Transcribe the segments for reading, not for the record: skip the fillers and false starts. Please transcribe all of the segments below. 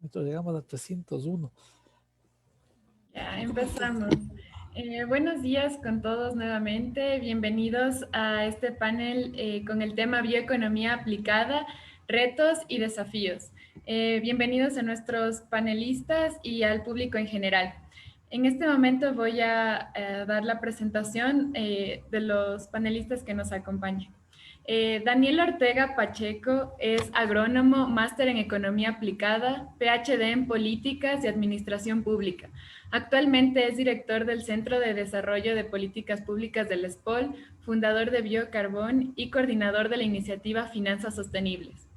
Nosotros llegamos a 301. Ya empezamos. Buenos días con todos nuevamente. Bienvenidos a este panel con el tema Bioeconomía aplicada, retos y desafíos. Bienvenidos a nuestros panelistas y al público en general. En este momento voy a dar la presentación de los panelistas que nos acompañan. Daniel Ortega Pacheco es agrónomo, máster en Economía Aplicada, PhD en Políticas y Administración Pública. Actualmente es director del Centro de Desarrollo de Políticas Públicas del SPOL, fundador de Biocarbón y coordinador de la iniciativa Finanzas Sostenibles.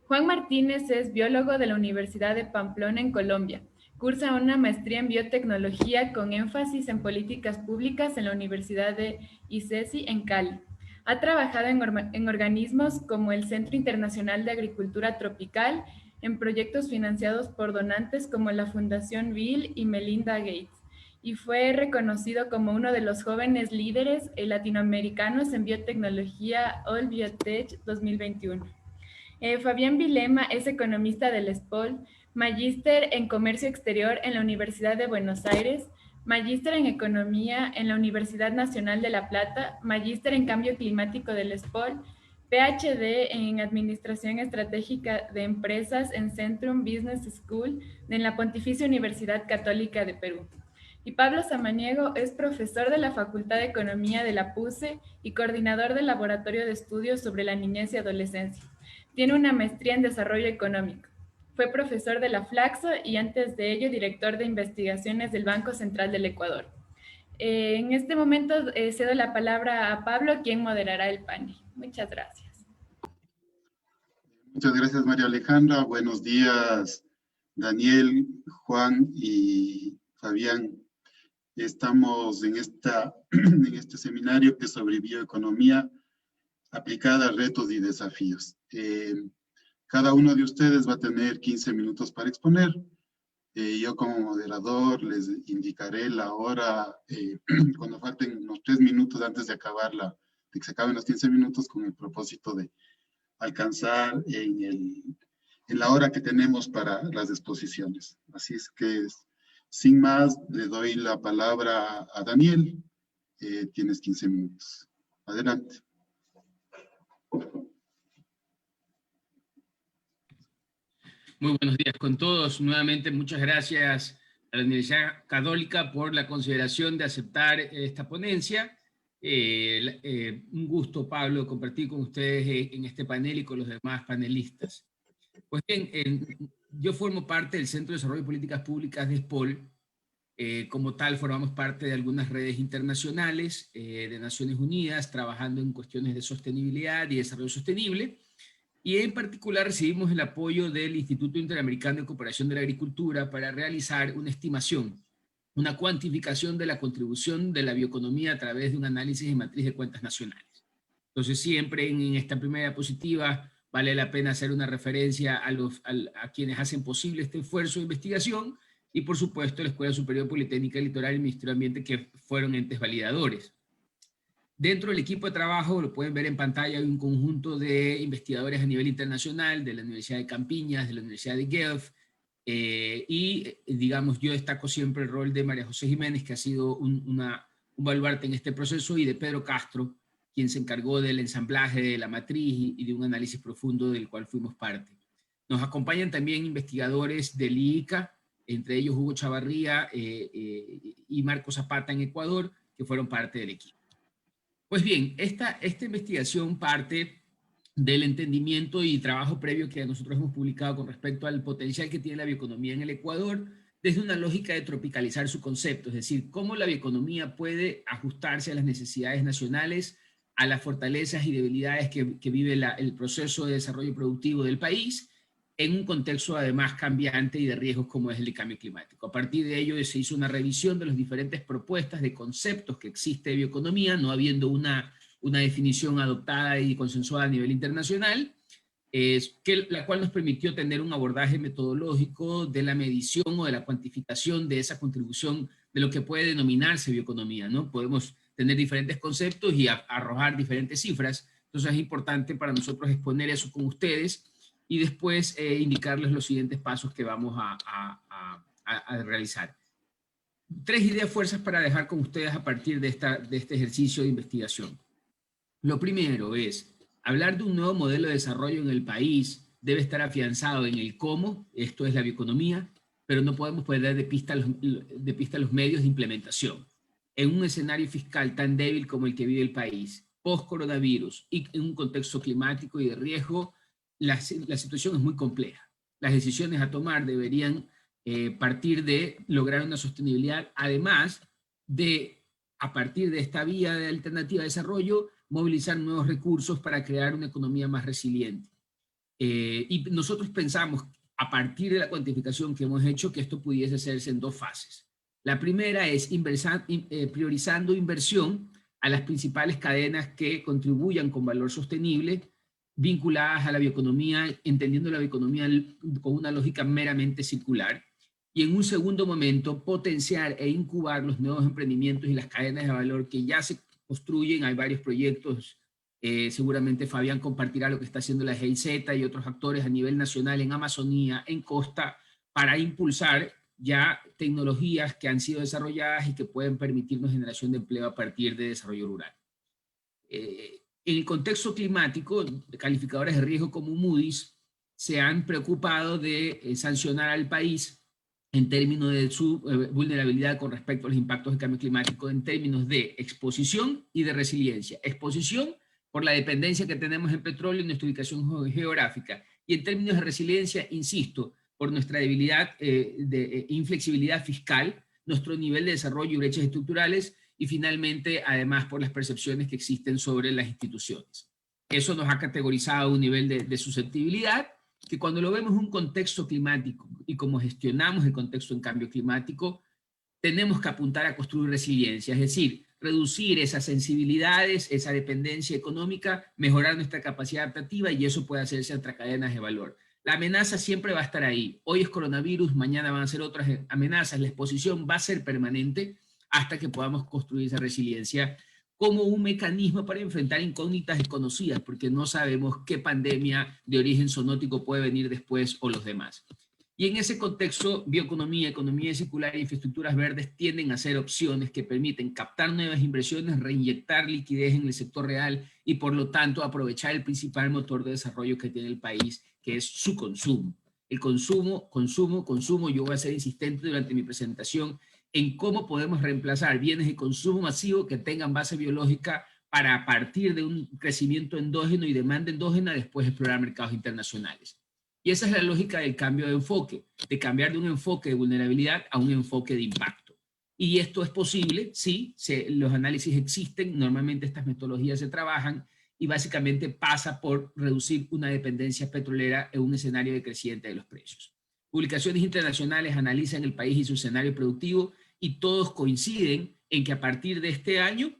Juan Martínez es biólogo de la Universidad de Pamplona en Colombia. Cursa una maestría en biotecnología con énfasis en políticas públicas en la Universidad de ICESI en Cali. Ha trabajado en organismos como el Centro Internacional de Agricultura Tropical, en proyectos financiados por donantes como la Fundación Bill y Melinda Gates, y fue reconocido como uno de los jóvenes líderes latinoamericanos en biotecnología All Biotech 2021. Fabián Vilema es economista del SPOL, magíster en Comercio Exterior en la Universidad de Buenos Aires, magíster en Economía en la Universidad Nacional de La Plata, magíster en Cambio Climático del SPOL, PhD en Administración Estratégica de Empresas en Centrum Business School en la Pontificia Universidad Católica de Perú. Y Pablo Samaniego es profesor de la Facultad de Economía de la PUCE y coordinador del Laboratorio de Estudios sobre la Niñez y Adolescencia. Tiene una maestría en Desarrollo Económico. Fue profesor de la Flaxo y antes de ello director de investigaciones del Banco Central del Ecuador. En este momento cedo la palabra a Pablo, quien moderará el panel. Muchas gracias. Muchas gracias, María Alejandra. Buenos días, Daniel, Juan y Fabián. Estamos en este seminario que es sobre bioeconomía aplicada a retos y desafíos. Cada uno de ustedes va a tener 15 minutos para exponer. Yo como moderador les indicaré la hora cuando falten unos 3 minutos antes de de que se acaben los 15 minutos, con el propósito de alcanzar en la hora que tenemos para las exposiciones. Así es que, sin más, le doy la palabra a Daniel. Tienes 15 minutos. Adelante. Muy buenos días con todos. Nuevamente, muchas gracias a la Universidad Católica por la consideración de aceptar esta ponencia. Un gusto, Pablo, compartir con ustedes en este panel y con los demás panelistas. Pues bien, yo formo parte del Centro de Desarrollo de Políticas Públicas de SPOL. Como tal, formamos parte de algunas redes internacionales de Naciones Unidas, trabajando en cuestiones de sostenibilidad y desarrollo sostenible. Y en particular recibimos el apoyo del Instituto Interamericano de Cooperación de la Agricultura para realizar una estimación, una cuantificación de la contribución de la bioeconomía a través de un análisis de matriz de cuentas nacionales. Entonces siempre en esta primera diapositiva vale la pena hacer una referencia a quienes hacen posible este esfuerzo de investigación y por supuesto la Escuela Superior Politécnica Litoral y el Ministerio de Ambiente, que fueron entes validadores. Dentro del equipo de trabajo, lo pueden ver en pantalla, hay un conjunto de investigadores a nivel internacional, de la Universidad de Campiñas, de la Universidad de Guelph, digamos, yo destaco siempre el rol de María José Jiménez, que ha sido un baluarte en este proceso, y de Pedro Castro, quien se encargó del ensamblaje de la matriz y de un análisis profundo del cual fuimos parte. Nos acompañan también investigadores del IICA, entre ellos Hugo Chavarría y Marco Zapata en Ecuador, que fueron parte del equipo. Pues bien, esta investigación parte del entendimiento y trabajo previo que nosotros hemos publicado con respecto al potencial que tiene la bioeconomía en el Ecuador, desde una lógica de tropicalizar su concepto, es decir, cómo la bioeconomía puede ajustarse a las necesidades nacionales, a las fortalezas y debilidades que vive el proceso de desarrollo productivo del país, en un contexto además cambiante y de riesgos como es el de cambio climático. A partir de ello se hizo una revisión de las diferentes propuestas de conceptos que existe de bioeconomía, no habiendo una definición adoptada y consensuada a nivel internacional, la cual nos permitió tener un abordaje metodológico de la medición o de la cuantificación de esa contribución de lo que puede denominarse bioeconomía, ¿no? Podemos tener diferentes conceptos y arrojar diferentes cifras, entonces es importante para nosotros exponer eso con ustedes y después indicarles los siguientes pasos que vamos a realizar. 3 ideas fuerzas para dejar con ustedes a partir de este ejercicio de investigación. Lo primero es, hablar de un nuevo modelo de desarrollo en el país debe estar afianzado en el cómo, esto es la bioeconomía, pero no podemos perder de pista los medios de implementación. En un escenario fiscal tan débil como el que vive el país, post-coronavirus y en un contexto climático y de riesgo, la situación es muy compleja. Las decisiones a tomar deberían partir de lograr una sostenibilidad, además de, a partir de esta vía de alternativa de desarrollo, movilizar nuevos recursos para crear una economía más resiliente. Y nosotros pensamos, a partir de la cuantificación que hemos hecho, que esto pudiese hacerse en 2 fases. La primera es priorizando inversión a las principales cadenas que contribuyan con valor sostenible, vinculadas a la bioeconomía, entendiendo la bioeconomía con una lógica meramente circular. Y en un segundo momento, potenciar e incubar los nuevos emprendimientos y las cadenas de valor que ya se construyen. Hay varios proyectos, seguramente Fabián compartirá lo que está haciendo la GIZ y otros actores a nivel nacional en Amazonía, en Costa, para impulsar ya tecnologías que han sido desarrolladas y que pueden permitirnos generación de empleo a partir de desarrollo rural. En el contexto climático, calificadores de riesgo como Moody's se han preocupado de sancionar al país en términos de su vulnerabilidad con respecto a los impactos del cambio climático, en términos de exposición y de resiliencia. Exposición por la dependencia que tenemos en petróleo y nuestra ubicación geográfica. Y en términos de resiliencia, insisto, por nuestra debilidad inflexibilidad fiscal, nuestro nivel de desarrollo y brechas estructurales, y finalmente, además, por las percepciones que existen sobre las instituciones. Eso nos ha categorizado a un nivel de susceptibilidad, que cuando lo vemos en un contexto climático y como gestionamos el contexto en cambio climático, tenemos que apuntar a construir resiliencia, es decir, reducir esas sensibilidades, esa dependencia económica, mejorar nuestra capacidad adaptativa, y eso puede hacerse entre cadenas de valor. La amenaza siempre va a estar ahí. Hoy es coronavirus, mañana van a ser otras amenazas. La exposición va a ser permanente hasta que podamos construir esa resiliencia como un mecanismo para enfrentar incógnitas desconocidas, porque no sabemos qué pandemia de origen zoonótico puede venir después o los demás. Y en ese contexto, bioeconomía, economía circular e infraestructuras verdes tienden a ser opciones que permiten captar nuevas inversiones, reinyectar liquidez en el sector real y, por lo tanto, aprovechar el principal motor de desarrollo que tiene el país, que es su consumo. El consumo. Yo voy a ser insistente durante mi presentación en cómo podemos reemplazar bienes de consumo masivo que tengan base biológica para, a partir de un crecimiento endógeno y demanda endógena, después explorar mercados internacionales. Y esa es la lógica del cambio de enfoque, de cambiar de un enfoque de vulnerabilidad a un enfoque de impacto. Y esto es posible, sí, los análisis existen, normalmente estas metodologías se trabajan, y básicamente pasa por reducir una dependencia petrolera en un escenario decreciente de los precios. Publicaciones internacionales analizan el país y su escenario productivo, y todos coinciden en que a partir de este año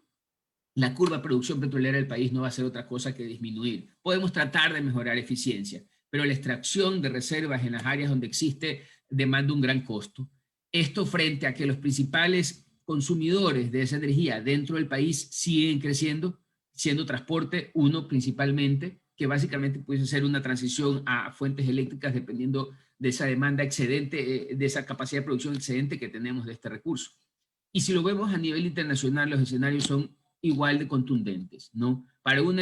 la curva de producción petrolera del país no va a ser otra cosa que disminuir. Podemos tratar de mejorar eficiencia, pero la extracción de reservas en las áreas donde existe demanda un gran costo. Esto frente a que los principales consumidores de esa energía dentro del país siguen creciendo, siendo transporte uno principalmente, que básicamente puede ser una transición a fuentes eléctricas dependiendo de esa demanda excedente, de esa capacidad de producción excedente que tenemos de este recurso. Y si lo vemos a nivel internacional, los escenarios son igual de contundentes, ¿no? Para un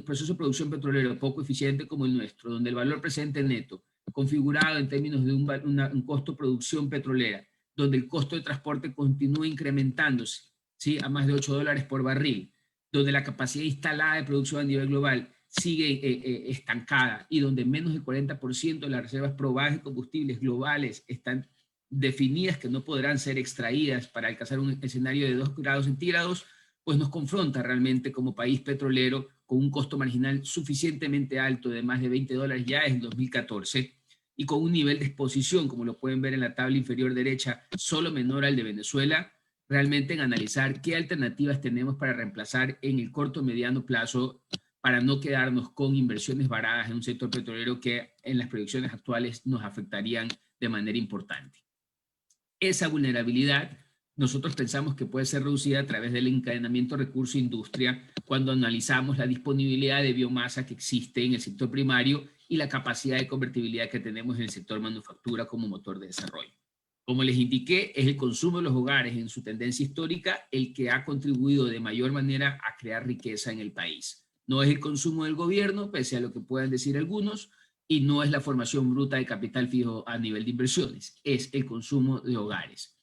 proceso de producción petrolero poco eficiente como el nuestro, donde el valor presente neto, configurado en términos de un costo de producción petrolera, donde el costo de transporte continúa incrementándose, ¿sí?, a más de $8 por barril, donde la capacidad instalada de producción a nivel global sigue estancada, y donde menos del 40% de las reservas probadas de combustibles globales están definidas que no podrán ser extraídas para alcanzar un escenario de 2 grados centígrados, pues nos confronta realmente como país petrolero con un costo marginal suficientemente alto de más de $20 ya en 2014, y con un nivel de exposición, como lo pueden ver en la tabla inferior derecha, solo menor al de Venezuela, realmente en analizar qué alternativas tenemos para reemplazar en el corto y mediano plazo, para no quedarnos con inversiones varadas en un sector petrolero que en las proyecciones actuales nos afectarían de manera importante. Esa vulnerabilidad nosotros pensamos que puede ser reducida a través del encadenamiento recurso-industria cuando analizamos la disponibilidad de biomasa que existe en el sector primario y la capacidad de convertibilidad que tenemos en el sector manufactura como motor de desarrollo. Como les indiqué, es el consumo de los hogares en su tendencia histórica el que ha contribuido de mayor manera a crear riqueza en el país. No es el consumo del gobierno, pese a lo que puedan decir algunos, y no es la formación bruta de capital fijo a nivel de inversiones, es el consumo de hogares.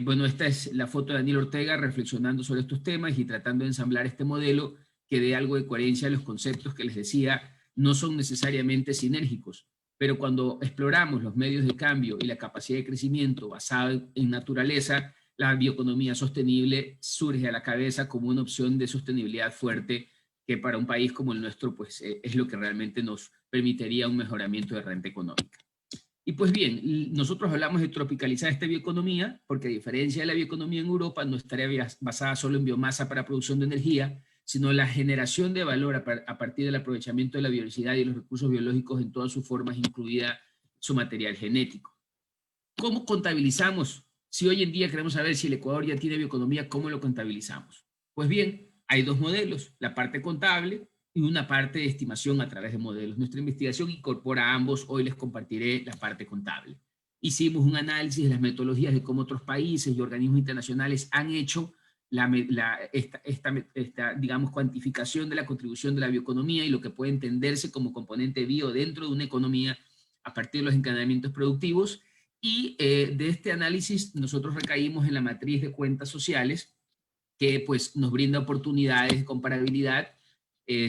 Bueno, esta es la foto de Daniel Ortega reflexionando sobre estos temas y tratando de ensamblar este modelo que dé algo de coherencia a los conceptos que les decía, no son necesariamente sinérgicos, pero cuando exploramos los medios de cambio y la capacidad de crecimiento basada en naturaleza, la bioeconomía sostenible surge a la cabeza como una opción de sostenibilidad fuerte que para un país como el nuestro pues, es lo que realmente nos permitiría un mejoramiento de renta económica. Y pues bien, nosotros hablamos de tropicalizar esta bioeconomía porque a diferencia de la bioeconomía en Europa no estaría basada solo en biomasa para producción de energía, sino la generación de valor a partir del aprovechamiento de la biodiversidad y los recursos biológicos en todas sus formas, incluida su material genético. ¿Cómo contabilizamos? Si hoy en día queremos saber si el Ecuador ya tiene bioeconomía, ¿cómo lo contabilizamos? Pues bien, hay dos modelos, la parte contable y una parte de estimación a través de modelos. Nuestra investigación incorpora ambos, hoy les compartiré la parte contable. Hicimos un análisis de las metodologías de cómo otros países y organismos internacionales han hecho esta digamos, cuantificación de la contribución de la bioeconomía y lo que puede entenderse como componente bio dentro de una economía a partir de los encadenamientos productivos. Y de este análisis nosotros recaímos en la matriz de cuentas sociales que pues nos brinda oportunidades de comparabilidad.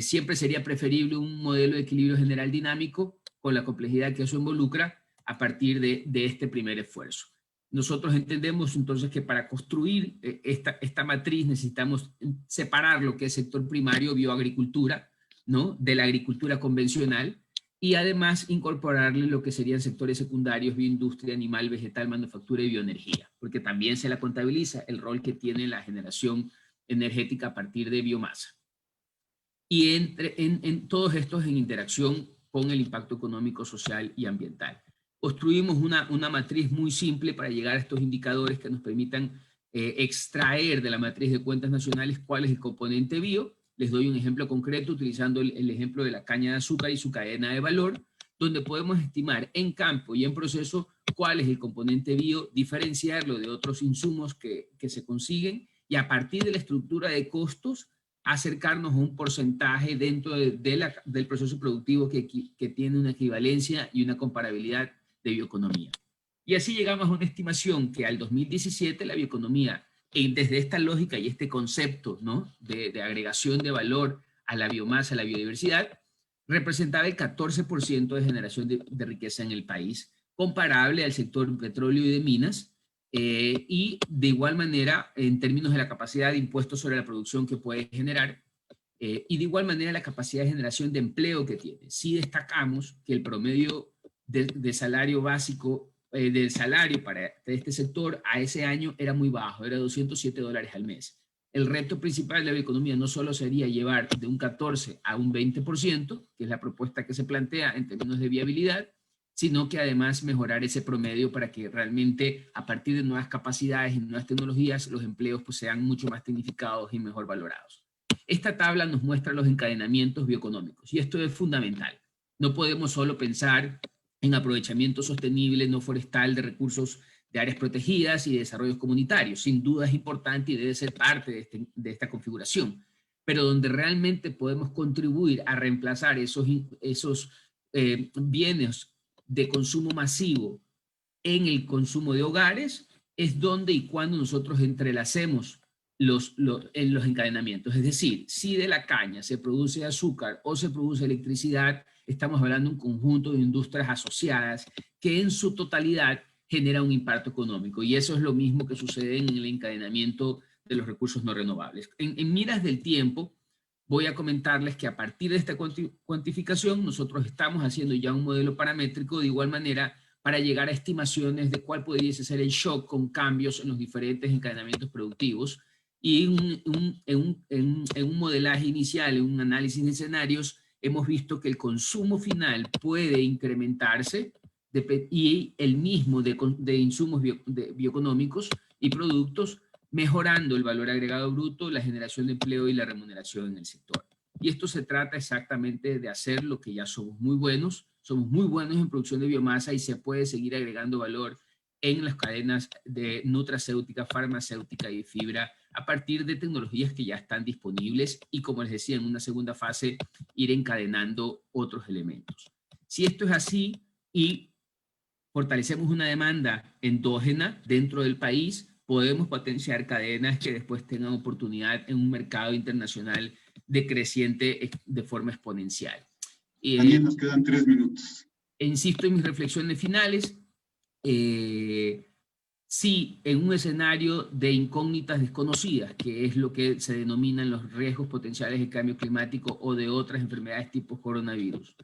Siempre sería preferible un modelo de equilibrio general dinámico con la complejidad que eso involucra a partir de este primer esfuerzo. Nosotros entendemos entonces que para construir esta matriz necesitamos separar lo que es sector primario, bioagricultura, ¿no?, de la agricultura convencional, y además incorporarle lo que serían sectores secundarios, bioindustria, animal, vegetal, manufactura y bioenergía, porque también se la contabiliza el rol que tiene la generación energética a partir de biomasa. Y en todos estos en interacción con el impacto económico, social y ambiental. Construimos una matriz muy simple para llegar a estos indicadores que nos permitan extraer de la matriz de cuentas nacionales cuál es el componente bio. Les doy un ejemplo concreto utilizando el ejemplo de la caña de azúcar y su cadena de valor, donde podemos estimar en campo y en proceso cuál es el componente bio, diferenciarlo de otros insumos que se consiguen y a partir de la estructura de costos acercarnos a un porcentaje dentro del proceso productivo que tiene una equivalencia y una comparabilidad de bioeconomía. Y así llegamos a una estimación que al 2017 la bioeconomía, desde esta lógica y este concepto, ¿no?, de agregación de valor a la biomasa, a la biodiversidad, representaba el 14% de generación de riqueza en el país, comparable al sector petróleo y de minas, y de igual manera en términos de la capacidad de impuestos sobre la producción que puede generar, y de igual manera la capacidad de generación de empleo que tiene. Sí destacamos que el promedio de salario básico, del salario para este sector a ese año era muy bajo, era $207 al mes. El reto principal de la bioeconomía no solo sería llevar de un 14 a un 20%, que es la propuesta que se plantea en términos de viabilidad, sino que además mejorar ese promedio para que realmente a partir de nuevas capacidades y nuevas tecnologías los empleos pues sean mucho más tecnificados y mejor valorados. Esta tabla nos muestra los encadenamientos bioeconómicos y esto es fundamental. No podemos solo pensar en aprovechamiento sostenible no forestal de recursos de áreas protegidas y de desarrollos comunitarios. Sin duda es importante y debe ser parte de esta configuración, pero donde realmente podemos contribuir a reemplazar esos bienes de consumo masivo en el consumo de hogares es donde y cuando nosotros entrelacemos los encadenamientos. Es decir, si de la caña se produce azúcar o se produce electricidad, estamos hablando de un conjunto de industrias asociadas que en su totalidad genera un impacto económico, y eso es lo mismo que sucede en el encadenamiento de los recursos no renovables. En miras del tiempo, voy a comentarles que a partir de esta cuantificación nosotros estamos haciendo ya un modelo paramétrico de igual manera para llegar a estimaciones de cuál pudiese ser el shock con cambios en los diferentes encadenamientos productivos, y en un modelaje inicial, en un análisis de escenarios, hemos visto que el consumo final puede incrementarse y el mismo de insumos bioeconómicos y productos, mejorando el valor agregado bruto, la generación de empleo y la remuneración en el sector. Y esto se trata exactamente de hacer lo que ya somos muy buenos en producción de biomasa y se puede seguir agregando valor en las cadenas de nutracéutica, farmacéutica y fibra a partir de tecnologías que ya están disponibles y, como les decía, en una segunda fase ir encadenando otros elementos. Si esto es así y fortalecemos una demanda endógena dentro del país, podemos potenciar cadenas que después tengan oportunidad en un mercado internacional decreciente de forma exponencial. Daniel, nos quedan 3 minutos. Insisto en mis reflexiones finales. Sí, en un escenario de incógnitas desconocidas, que es lo que se denominan los riesgos potenciales de cambio climático o de otras enfermedades tipo coronavirus,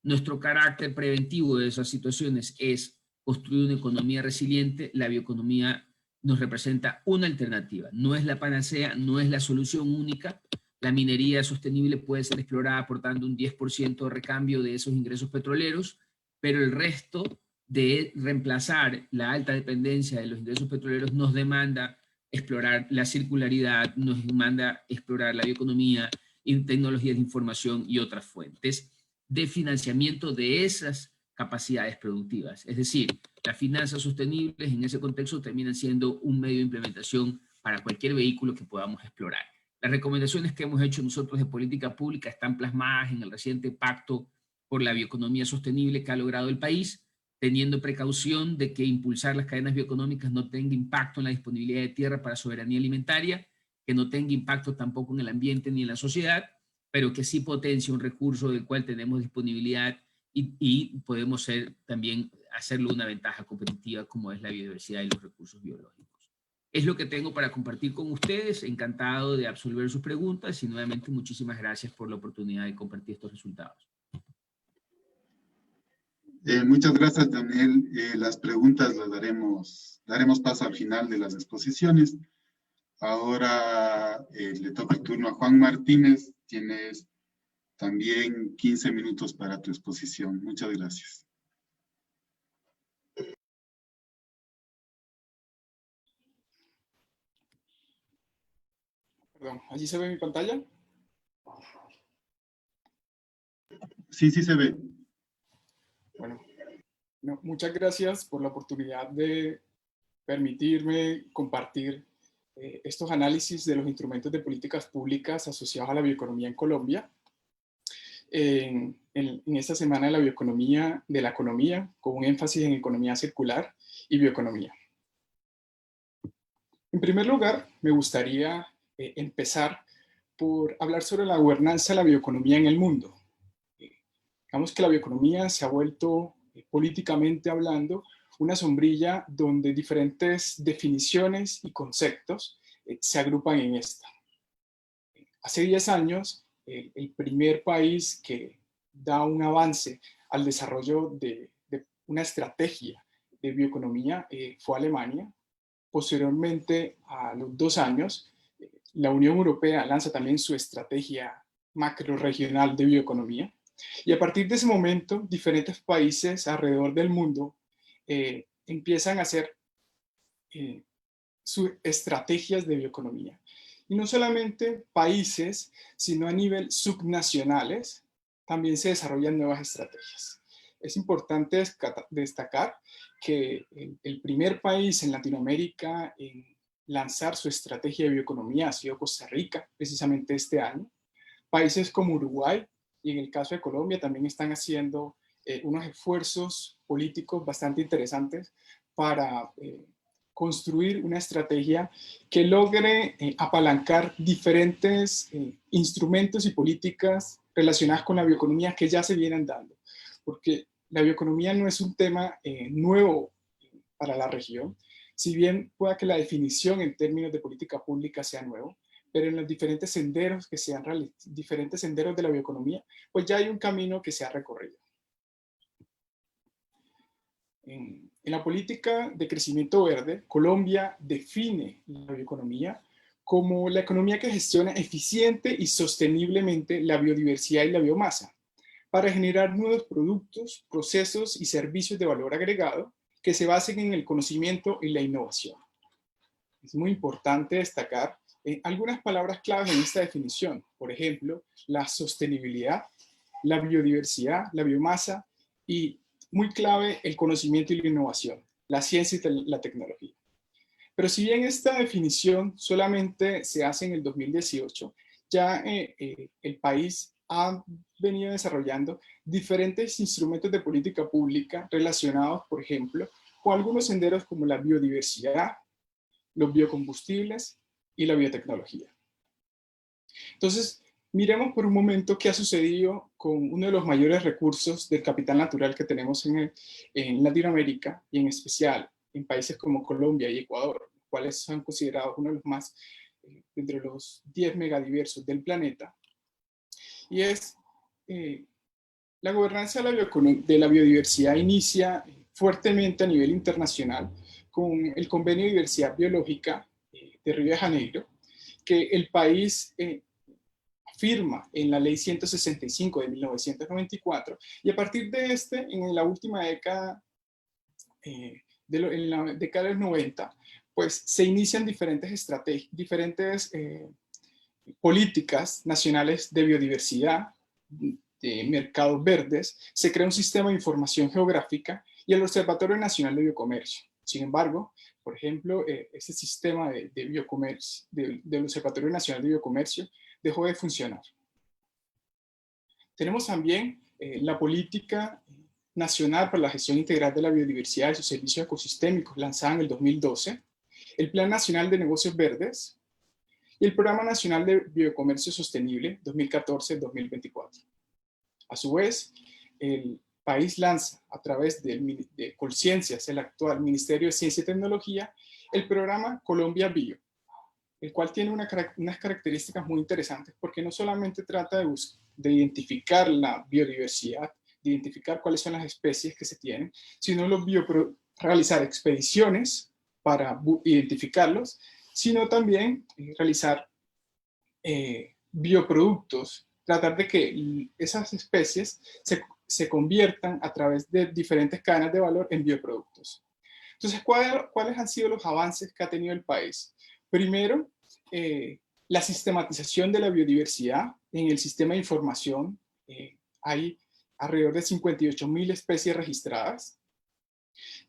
nuestro carácter preventivo de esas situaciones es construir una economía resiliente. La bioeconomía nos representa una alternativa. No es la panacea, no es la solución única. La minería sostenible puede ser explorada aportando un 10% de recambio de esos ingresos petroleros, pero el resto de reemplazar la alta dependencia de los ingresos petroleros nos demanda explorar la circularidad, nos demanda explorar la bioeconomía y tecnologías de información y otras fuentes de financiamiento de esas capacidades productivas. Es decir, las finanzas sostenibles en ese contexto terminan siendo un medio de implementación para cualquier vehículo que podamos explorar. Las recomendaciones que hemos hecho nosotros de política pública están plasmadas en el reciente Pacto por la Bioeconomía Sostenible que ha logrado el país, teniendo precaución de que impulsar las cadenas bioeconómicas no tenga impacto en la disponibilidad de tierra para soberanía alimentaria, que no tenga impacto tampoco en el ambiente ni en la sociedad, pero que sí potencie un recurso del cual tenemos disponibilidad y podemos también hacerlo una ventaja competitiva como es la biodiversidad y los recursos biológicos. Es lo que tengo para compartir con ustedes. Encantado de absolver sus preguntas y nuevamente muchísimas gracias por la oportunidad de compartir estos resultados. Muchas gracias, Daniel. Las preguntas las daremos paso al final de las exposiciones. Ahora le toca el turno a Juan Martínez. Tienes también 15 minutos para tu exposición. Muchas gracias. Perdón, ¿allí se ve mi pantalla? Sí, sí se ve. Bueno, no, muchas gracias por la oportunidad de permitirme compartir estos análisis de los instrumentos de políticas públicas asociados a la bioeconomía en Colombia. En esta semana de la bioeconomía, de la economía, con un énfasis en economía circular y bioeconomía. En primer lugar, me gustaría empezar por hablar sobre la gobernanza de la bioeconomía en el mundo. Digamos que la bioeconomía se ha vuelto, políticamente hablando, una sombrilla donde diferentes definiciones y conceptos se agrupan en esta. Hace 10 años, el primer país que da un avance al desarrollo de una estrategia de bioeconomía fue Alemania. Posteriormente, a los 2 años, la Unión Europea lanza también su estrategia macrorregional de bioeconomía. Y a partir de ese momento, diferentes países alrededor del mundo empiezan a hacer sus estrategias de bioeconomía. Y no solamente países, sino a nivel subnacionales, también se desarrollan nuevas estrategias. Es importante destacar que el primer país en Latinoamérica en lanzar su estrategia de bioeconomía ha sido Costa Rica, precisamente este año. Países como Uruguay y en el caso de Colombia también están haciendo unos esfuerzos políticos bastante interesantes para construir una estrategia que logre apalancar diferentes instrumentos y políticas relacionadas con la bioeconomía que ya se vienen dando. Porque la bioeconomía no es un tema nuevo para la región, si bien pueda que la definición en términos de política pública sea nuevo, pero en los diferentes senderos que se han realizado, diferentes senderos de la bioeconomía, pues ya hay un camino que se ha recorrido. En la política de crecimiento verde, Colombia define la bioeconomía como la economía que gestiona eficiente y sosteniblemente la biodiversidad y la biomasa para generar nuevos productos, procesos y servicios de valor agregado que se basen en el conocimiento y la innovación. es muy importante destacar algunas palabras claves en esta definición. Por ejemplo, la sostenibilidad, la biodiversidad, la biomasa y, muy clave, el conocimiento y la innovación, la ciencia y la tecnología. Pero si bien esta definición solamente se hace en el 2018, ya el país ha venido desarrollando diferentes instrumentos de política pública relacionados, por ejemplo, con algunos senderos como la biodiversidad, los biocombustibles y la biotecnología. Entonces, miremos por un momento qué ha sucedido con uno de los mayores recursos del capital natural que tenemos en Latinoamérica, y en especial en países como Colombia y Ecuador, los cuales son considerados uno de los más, entre los 10 megadiversos del planeta, y es la gobernanza de la biodiversidad inicia fuertemente a nivel internacional con el Convenio de Diversidad Biológica de Río de Janeiro, que el país firma en la Ley 165 de 1994, y a partir de en la última década, en la década de los 90, pues se inician diferentes estrategias, diferentes políticas nacionales de biodiversidad, de mercados verdes, se crea un sistema de información geográfica y el Observatorio Nacional de Biocomercio. Sin embargo, por ejemplo, este sistema de biocomercio, del Observatorio Nacional de Biocomercio, dejó de funcionar. Tenemos también la Política Nacional para la Gestión Integral de la Biodiversidad y sus Servicios Ecosistémicos, lanzada en el 2012, el Plan Nacional de Negocios Verdes y el Programa Nacional de Biocomercio Sostenible 2014-2024. A su vez, el país lanza a través de Colciencias, el actual Ministerio de Ciencia y Tecnología, el programa Colombia Bio, el cual tiene unas características muy interesantes, porque no solamente trata de identificar la biodiversidad, de identificar cuáles son las especies que se tienen, sino realizar expediciones para identificarlos, sino también realizar bioproductos, tratar de que esas especies se conviertan a través de diferentes cadenas de valor en bioproductos. Entonces, ¿cuáles han sido los avances que ha tenido el país? Primero, la sistematización de la biodiversidad en el sistema de información. Hay alrededor de 58.000 especies registradas.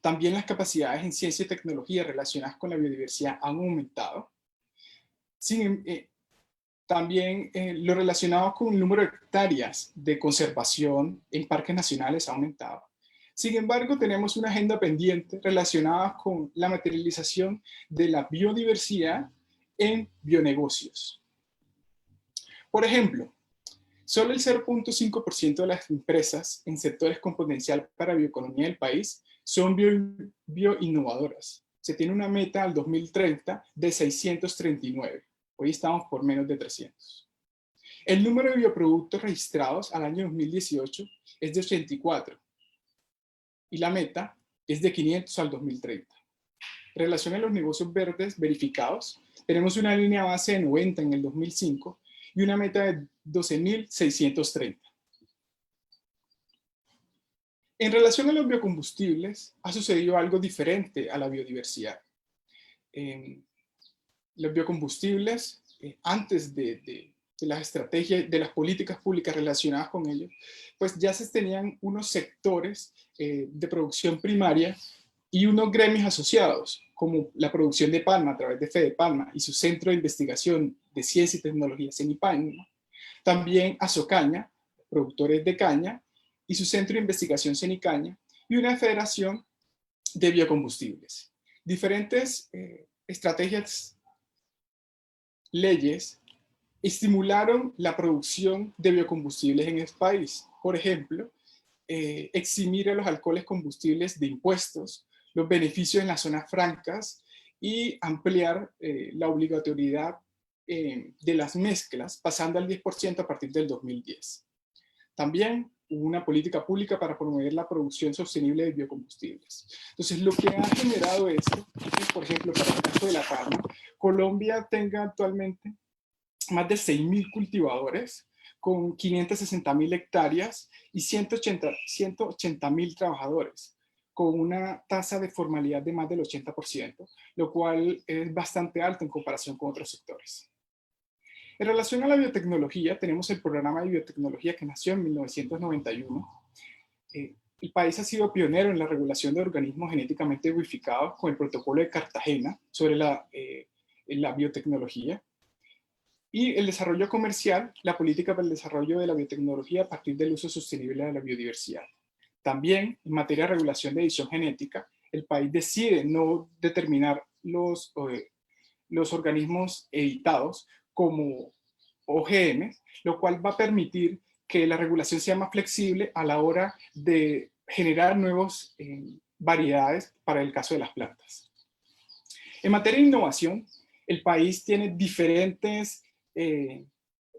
También las capacidades en ciencia y tecnología relacionadas con la biodiversidad han aumentado. También lo relacionado con el número de hectáreas de conservación en parques nacionales ha aumentado. Sin embargo, tenemos una agenda pendiente relacionada con la materialización de la biodiversidad en bionegocios. Por ejemplo, solo el 0.5% de las empresas en sectores con potencial para bioeconomía del país son bioinnovadoras. Se tiene una meta al 2030 de 639. Hoy estamos por menos de 300. El número de bioproductos registrados al año 2018 es de 84 y la meta es de 500 al 2030. En relación a los negocios verdes verificados, tenemos una línea base de 90 en el 2005 y una meta de 12.630. En relación a los biocombustibles, ha sucedido algo diferente a la biodiversidad. Los biocombustibles, antes de las estrategias, de las políticas públicas relacionadas con ellos, pues ya se tenían unos sectores de producción primaria y unos gremios asociados, como la producción de palma a través de Fedepalma y su Centro de Investigación de Ciencia y Tecnología, CENIPALMA, también Asocaña, productores de caña, y su Centro de Investigación CENICAña, y una federación de biocombustibles. Diferentes estrategias, leyes, estimularon la producción de biocombustibles en el país. Por ejemplo, eximir a los alcoholes combustibles de impuestos, los beneficios en las zonas francas y ampliar la obligatoriedad de las mezclas, pasando al 10% a partir del 2010. También hubo una política pública para promover la producción sostenible de biocombustibles. Entonces, lo que ha generado esto, por ejemplo, para el caso de la palma, Colombia tenga actualmente más de 6.000 cultivadores con 560.000 hectáreas y 180.000 trabajadores, con una tasa de formalidad de más del 80%, lo cual es bastante alto en comparación con otros sectores. En relación a la biotecnología, tenemos el programa de biotecnología que nació en 1991. El país ha sido pionero en la regulación de organismos genéticamente modificados con el protocolo de Cartagena sobre la biotecnología. Y el desarrollo comercial, la política para el desarrollo de la biotecnología a partir del uso sostenible de la biodiversidad. También, en materia de regulación de edición genética, el país decide no determinar los organismos editados como OGM, lo cual va a permitir que la regulación sea más flexible a la hora de generar nuevas variedades para el caso de las plantas. En materia de innovación, el país tiene diferentes, este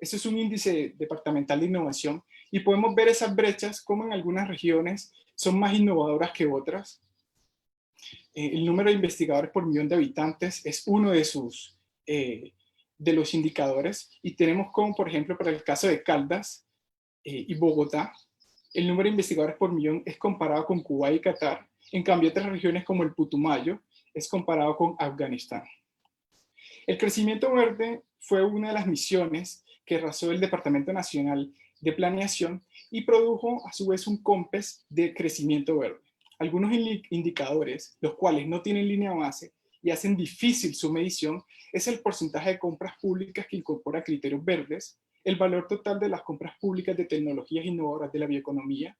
es un índice departamental de innovación, y podemos ver esas brechas como en algunas regiones son más innovadoras que otras. El número de investigadores por millón de habitantes es uno de los indicadores, y tenemos como, por ejemplo, para el caso de Caldas y Bogotá, el número de investigadores por millón es comparado con Cuba y Qatar. En cambio, otras regiones como el Putumayo es comparado con Afganistán. El crecimiento verde fue una de las misiones que realizó el Departamento Nacional de Planeación y produjo a su vez un COMPES de crecimiento verde. Algunos indicadores, los cuales no tienen línea base y hacen difícil su medición, es el porcentaje de compras públicas que incorpora criterios verdes, el valor total de las compras públicas de tecnologías innovadoras de la bioeconomía,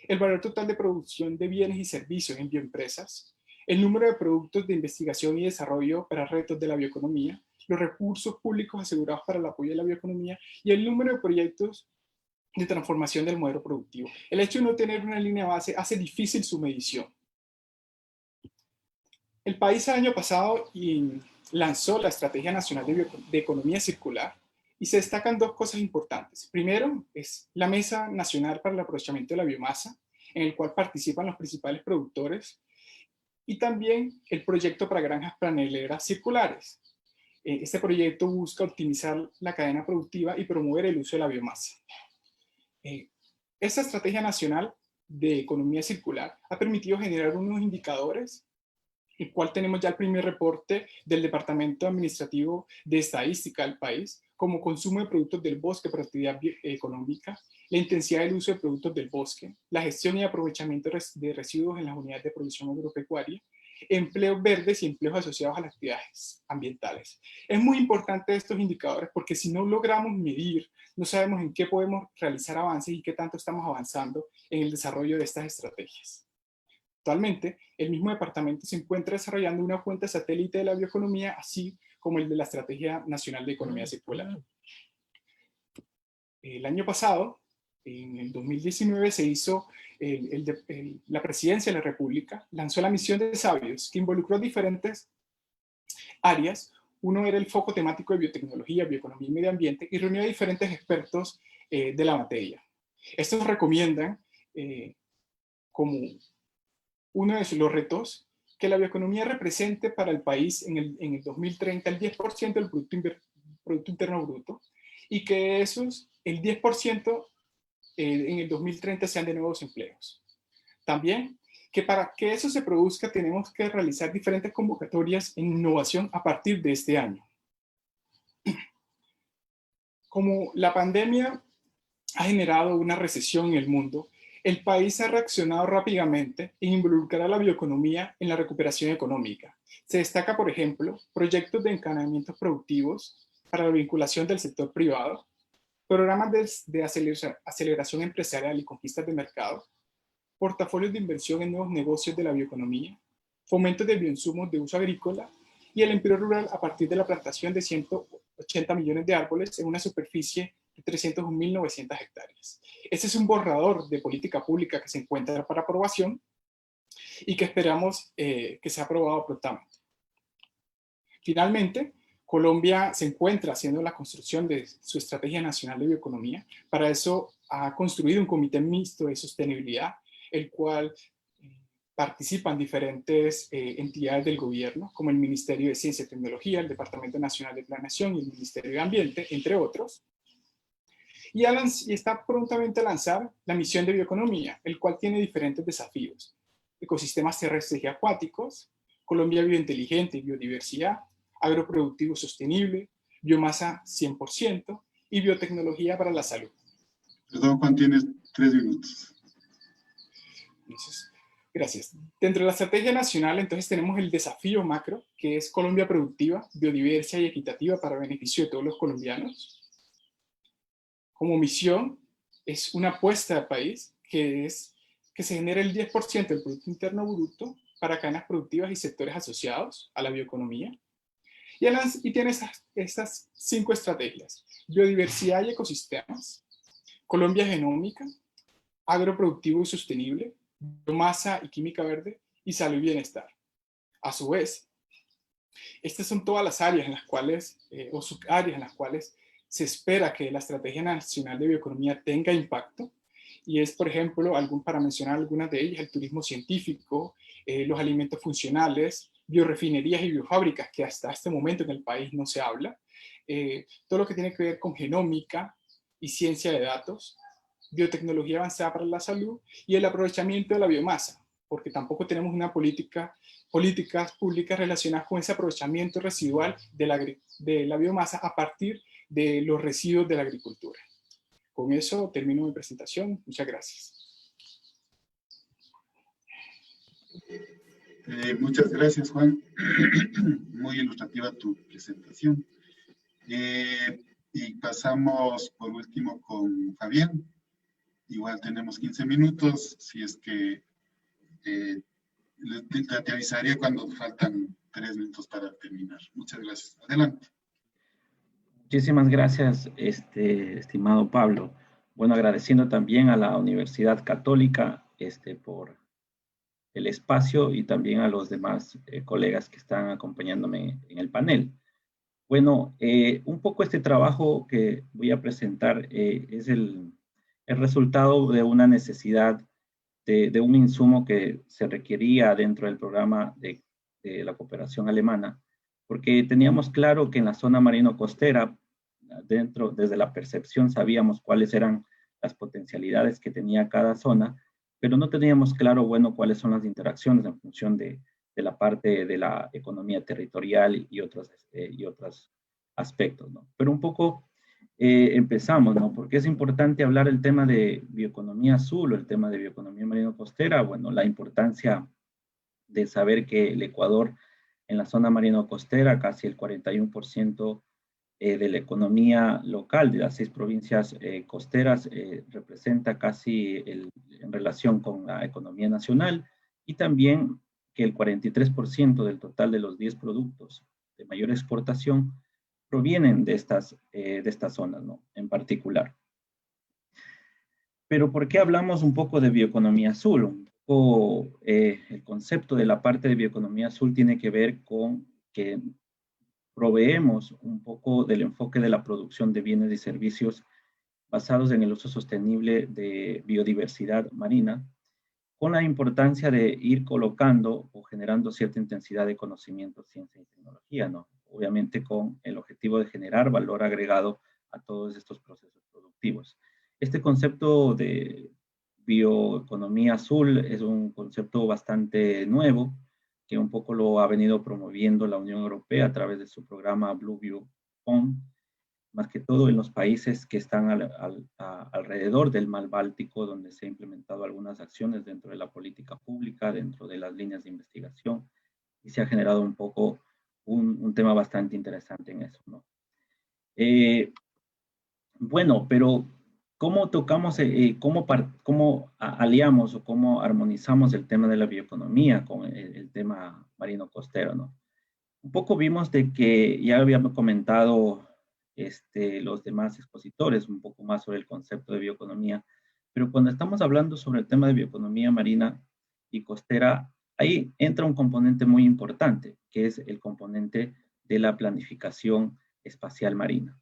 el valor total de producción de bienes y servicios en bioempresas, el número de productos de investigación y desarrollo para retos de la bioeconomía, los recursos públicos asegurados para el apoyo de la bioeconomía y el número de proyectos de transformación del modelo productivo. El hecho de no tener una línea base hace difícil su medición. El país el año pasado lanzó la Estrategia Nacional de Economía Circular y se destacan dos cosas importantes. Primero, es la Mesa Nacional para el Aprovechamiento de la Biomasa, en el cual participan los principales productores, y también el proyecto para granjas paneleras circulares. Este proyecto busca optimizar la cadena productiva y promover el uso de la biomasa. Esta Estrategia Nacional de Economía Circular ha permitido generar unos indicadores, el cual tenemos ya el primer reporte del Departamento Administrativo de Estadística del país, como consumo de productos del bosque por actividad económica, la intensidad del uso de productos del bosque, la gestión y aprovechamiento de residuos en las unidades de producción agropecuaria, empleos verdes y empleos asociados a las actividades ambientales. Es muy importante estos indicadores porque si no logramos medir, no sabemos en qué podemos realizar avances y qué tanto estamos avanzando en el desarrollo de estas estrategias. Actualmente, el mismo departamento se encuentra desarrollando una cuenta satélite de la bioeconomía, así como el de la Estrategia Nacional de Economía Circular. El año pasado, en el 2019, se hizo la Presidencia de la República, lanzó la misión de sabios, que involucró diferentes áreas. Uno era el foco temático de biotecnología, bioeconomía y medio ambiente, y reunió a diferentes expertos de la materia. Estos recomiendan como uno de los retos que la bioeconomía represente para el país en el 2030 el 10% del Producto Interno Bruto, y que esos, el 10% en el 2030 sean de nuevos empleos. También que para que eso se produzca tenemos que realizar diferentes convocatorias en innovación a partir de este año. Como la pandemia ha generado una recesión en el mundo, el país ha reaccionado rápidamente e involucrar a la bioeconomía en la recuperación económica. Se destaca, por ejemplo, proyectos de encadenamientos productivos para la vinculación del sector privado, programas de aceleración empresarial y conquistas de mercado, portafolios de inversión en nuevos negocios de la bioeconomía, fomento de bioinsumos de uso agrícola y el empleo rural a partir de la plantación de 180 millones de árboles en una superficie de 301.900 hectáreas. Este es un borrador de política pública que se encuentra para aprobación y que esperamos que sea aprobado prontamente. Finalmente, Colombia se encuentra haciendo la construcción de su Estrategia Nacional de Bioeconomía. Para eso ha construido un comité mixto de sostenibilidad, el cual participan diferentes entidades del gobierno, como el Ministerio de Ciencia y Tecnología, el Departamento Nacional de Planeación y el Ministerio de Ambiente, entre otros. Y está prontamente a lanzar la misión de bioeconomía, el cual tiene diferentes desafíos. ecosistemas terrestres y acuáticos, Colombia biointeligente y biodiversidad, agroproductivo sostenible, biomasa 100% y biotecnología para la salud. Perdón, Juan, tienes 3 minutos. Entonces, gracias. Dentro de la estrategia nacional, entonces tenemos el desafío macro, que es Colombia productiva, biodiversa y equitativa para beneficio de todos los colombianos. Como misión, es una apuesta de país que es que se genere el 10% del Producto Interno Bruto para cadenas productivas y sectores asociados a la bioeconomía. Y tiene estas 5 estrategias: biodiversidad y ecosistemas, Colombia genómica, agroproductivo y sostenible, biomasa y química verde, y salud y bienestar. A su vez, estas son todas las áreas en las cuales, o subáreas en las cuales se espera que la Estrategia Nacional de Bioeconomía tenga impacto, y es, por ejemplo, para mencionar algunas de ellas, el turismo científico, los alimentos funcionales, biorefinerías y biofábricas, que hasta este momento en el país no se habla, todo lo que tiene que ver con genómica y ciencia de datos, biotecnología avanzada para la salud y el aprovechamiento de la biomasa, porque tampoco tenemos políticas públicas relacionadas con ese aprovechamiento residual de la biomasa a partir de los residuos de la agricultura. Con eso termino mi presentación. Muchas gracias. Muchas gracias, Juan. Muy ilustrativa tu presentación. Y pasamos por último con Fabián. Igual tenemos 15 minutos, si es que te avisaría cuando faltan 3 minutos para terminar. Muchas gracias. Adelante. Muchísimas gracias, estimado Pablo. Bueno, agradeciendo también a la Universidad Católica por el espacio y también a los demás colegas que están acompañándome en el panel. Bueno, un poco este trabajo que voy a presentar es el resultado de una necesidad de un insumo que se requería dentro del programa de la cooperación alemana, porque teníamos claro que en la zona marino-costera, desde la percepción sabíamos cuáles eran las potencialidades que tenía cada zona, pero no teníamos claro, bueno, cuáles son las interacciones en función de la parte de la economía territorial y otros aspectos, ¿no? Pero un poco empezamos, ¿no? Porque es importante hablar el tema de bioeconomía azul o el tema de bioeconomía marino-costera. Bueno, la importancia de saber que el Ecuador en la zona marino-costera, casi el 41% de la economía local de las 6 provincias costeras representa casi en relación con la economía nacional, y también que el 43% del total de los 10 productos de mayor exportación provienen de estas zonas, ¿no? En particular. Pero ¿por qué hablamos un poco de bioeconomía azul? El concepto de la parte de bioeconomía azul tiene que ver con que proveemos un poco del enfoque de la producción de bienes y servicios basados en el uso sostenible de biodiversidad marina, con la importancia de ir colocando o generando cierta intensidad de conocimiento, ciencia y tecnología, ¿no? Obviamente con el objetivo de generar valor agregado a todos estos procesos productivos. Este concepto de bioeconomía azul es un concepto bastante nuevo, que un poco lo ha venido promoviendo la Unión Europea a través de su programa Blue Bio Fund, más que todo en los países que están alrededor del Mar Báltico, donde se han implementado algunas acciones dentro de la política pública, dentro de las líneas de investigación, y se ha generado un poco un tema bastante interesante en eso, ¿no? Bueno, pero ¿cómo tocamos, cómo aliamos o cómo armonizamos el tema de la bioeconomía con el tema marino-costero, ¿no? Un poco vimos de que ya habíamos comentado los demás expositores un poco más sobre el concepto de bioeconomía, pero cuando estamos hablando sobre el tema de bioeconomía marina y costera, ahí entra un componente muy importante, que es el componente de la planificación espacial marina.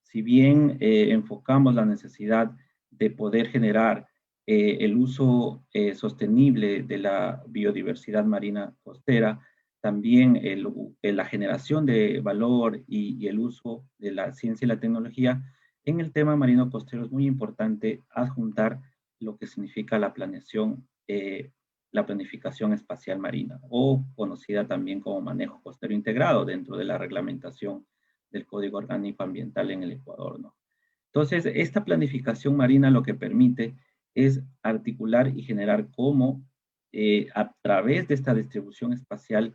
Si bien enfocamos la necesidad de poder generar el uso sostenible de la biodiversidad marina costera, también la generación de valor y el uso de la ciencia y la tecnología, en el tema marino costero es muy importante adjuntar lo que significa la planeación la planificación espacial marina, o conocida también como manejo costero integrado dentro de la reglamentación del Código Orgánico Ambiental en el Ecuador, ¿no? Entonces, esta planificación marina lo que permite es articular y generar cómo a través de esta distribución espacial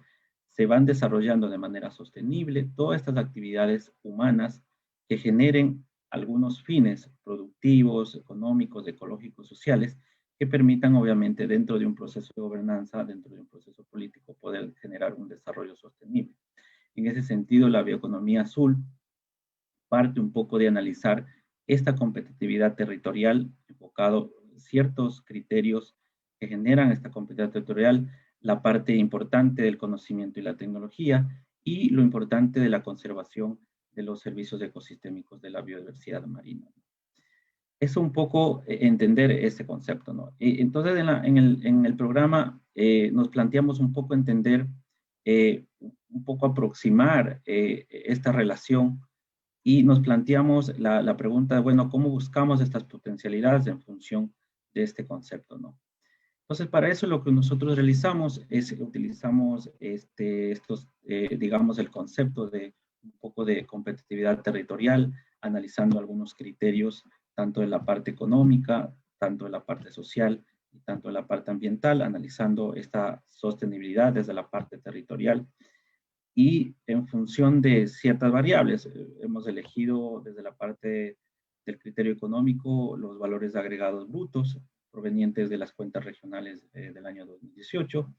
se van desarrollando de manera sostenible todas estas actividades humanas que generen algunos fines productivos, económicos, ecológicos, sociales, que permitan obviamente dentro de un proceso de gobernanza, dentro de un proceso político, poder generar un desarrollo sostenible. En ese sentido, la bioeconomía azul parte un poco de analizar esta competitividad territorial enfocado en ciertos criterios que generan esta competitividad territorial, la parte importante del conocimiento y la tecnología y lo importante de la conservación de los servicios ecosistémicos de la biodiversidad marina. Es un poco entender este concepto, ¿no? Entonces, en el programa nos planteamos un poco entender, un poco aproximar esta relación y nos planteamos la pregunta, bueno, ¿cómo buscamos estas potencialidades en función de este concepto, ¿no? Entonces, para eso lo que nosotros realizamos es utilizamos digamos, el concepto de un poco de competitividad territorial, analizando algunos criterios, tanto de la parte económica, tanto de la parte social y tanto de la parte ambiental, analizando esta sostenibilidad desde la parte territorial. Y en función de ciertas variables, hemos elegido desde la parte del criterio económico los valores agregados brutos provenientes de las cuentas regionales del año 2018,